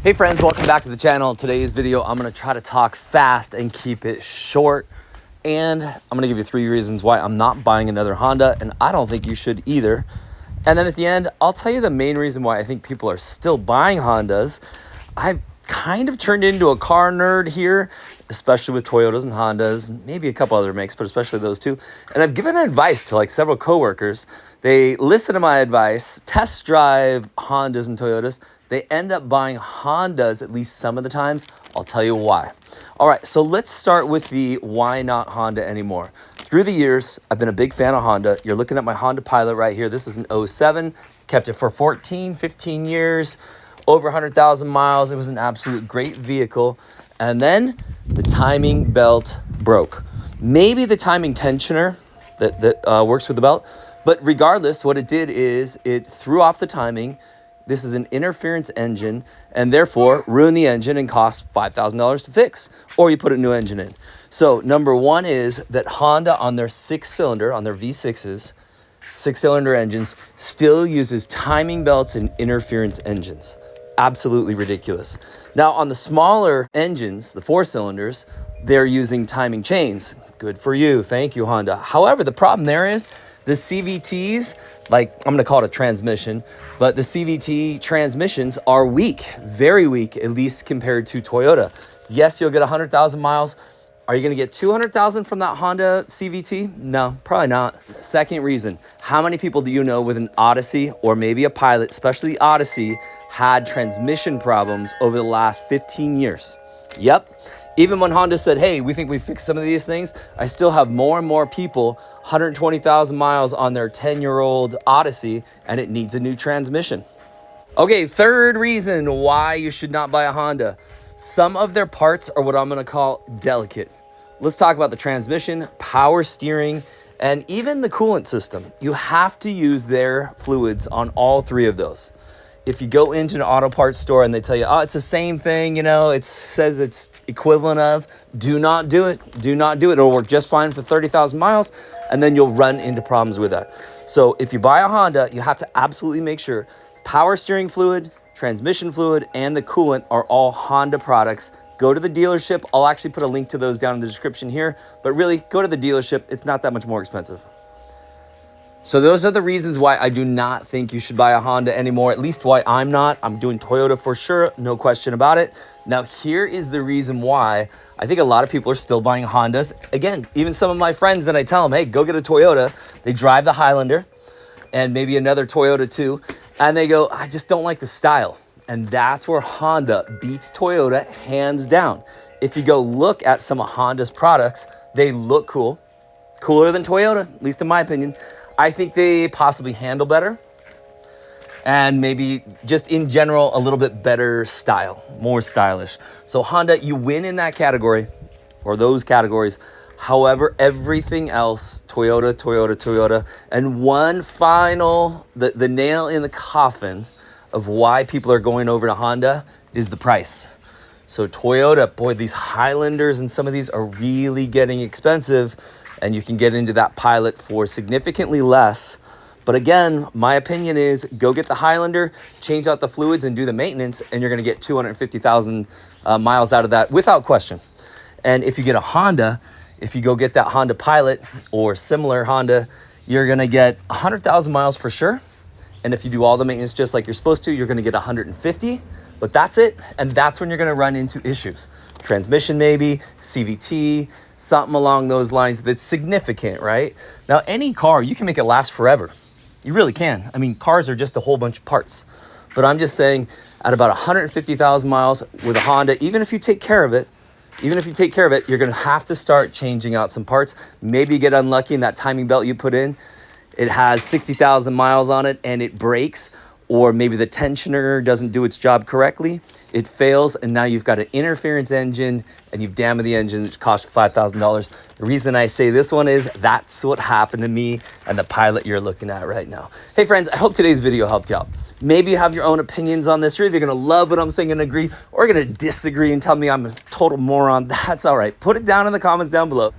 Hey friends, welcome back to the channel. Today's video, I'm gonna try to talk fast and keep it short. And I'm gonna give you 3 reasons why I'm not buying another Honda, and I don't think you should either. And then at the end, I'll tell you the main reason why I think people are still buying Hondas. I've kind of turned into a car nerd here, especially with Toyotas and Hondas, and maybe a couple other makes, but especially those two. And I've given advice to like several coworkers. They listen to my advice, test drive Hondas and Toyotas. They end up buying Hondas at least some of the times. I'll tell you why. All right, so let's start with the why not Honda anymore. Through the years, I've been a big fan of Honda. You're looking at my Honda Pilot right here. This is an 07, kept it for 14, 15 years, over 100,000 miles. It was an absolute great vehicle. And then the timing belt broke. Maybe the timing tensioner that works with the belt, but regardless, what it did is it threw off the timing. This is an interference engine and therefore ruined the engine and cost $5,000 to fix, or you put a new engine in. So number one is that Honda on their 6-cylinder, on their V6s, 6-cylinder engines, still uses timing belts and interference engines. Absolutely ridiculous. Now on the smaller engines, the 4-cylinders, they're using timing chains. Good for you. Thank you, Honda. However, the problem there is the CVTs, like I'm gonna call it a transmission, but the CVT transmissions are weak, very weak, at least compared to Toyota. Yes, you'll get 100,000 miles. Are you gonna get 200,000 from that Honda CVT? No, probably not. Second reason, how many people do you know with an Odyssey or maybe a Pilot, especially the Odyssey, had transmission problems over the last 15 years? Yep. Even when Honda said, hey, we think we fixed some of these things, I still have more and more people, 120,000 miles on their 10-year-old Odyssey, and it needs a new transmission. Okay, third reason why you should not buy a Honda. Some of their parts are what I'm gonna call delicate. Let's talk about the transmission, power steering, and even the coolant system. You have to use their fluids on all three of those. If you go into an auto parts store and they tell you, oh, it's the same thing, you know, it says it's equivalent of, do not do it. Do not do it. It'll work just fine for 30,000 miles, and then you'll run into problems with that. So if you buy a Honda, you have to absolutely make sure power steering fluid, transmission fluid, and the coolant are all Honda products. Go to the dealership. I'll actually put a link to those down in the description here, but really go to the dealership. It's not that much more expensive. So those are the reasons why I do not think you should buy a Honda anymore, at least why I'm not. I'm doing Toyota for sure, no question about it. Now, here is the reason why I think a lot of people are still buying Hondas. Again, even some of my friends, and I tell them, hey, go get a Toyota. They drive the Highlander and maybe another Toyota too, and they go, I just don't like the style. And that's where Honda beats Toyota hands down. If you go look at some of Honda's products, they look cool, cooler than Toyota, at least in my opinion. I think they possibly handle better and maybe just in general, a little bit better style, more stylish. So Honda, you win in that category or those categories. However, everything else, Toyota, Toyota, Toyota. And one final, the nail in the coffin of why people are going over to Honda is the price. So Toyota, boy, these Highlanders and some of these are really getting expensive, and you can get into that Pilot for significantly less. But again, my opinion is go get the Highlander, change out the fluids and do the maintenance, and you're gonna get 250,000 miles out of that without question. And if you get a Honda, if you go get that Honda Pilot or similar Honda, you're gonna get 100,000 miles for sure. And if you do all the maintenance just like you're supposed to, you're gonna get 150, but that's it. And that's when you're gonna run into issues. Transmission maybe, CVT, something along those lines that's significant, right? Now, any car, you can make it last forever. You really can. I mean, cars are just a whole bunch of parts. But I'm just saying, at about 150,000 miles with a Honda, even if you take care of it, you're gonna have to start changing out some parts. Maybe you get unlucky and that timing belt you put in, it has 60,000 miles on it and it breaks, or maybe the tensioner doesn't do its job correctly, it fails, and now you've got an interference engine and you've damaged the engine, which costs $5,000. The reason I say this one is that's what happened to me and the Pilot you're looking at right now. Hey friends, I hope today's video helped you out. Maybe you have your own opinions on this. You're either gonna love what I'm saying and agree, or you're gonna disagree and tell me I'm a total moron. That's all right. Put it down in the comments down below.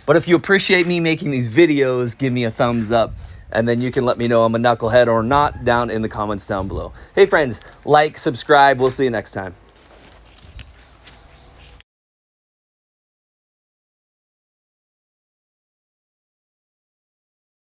But if you appreciate me making these videos, give me a thumbs up. and then you can let me know I'm a knucklehead or not down in the comments down below. Hey friends, like, subscribe. We'll see you next time.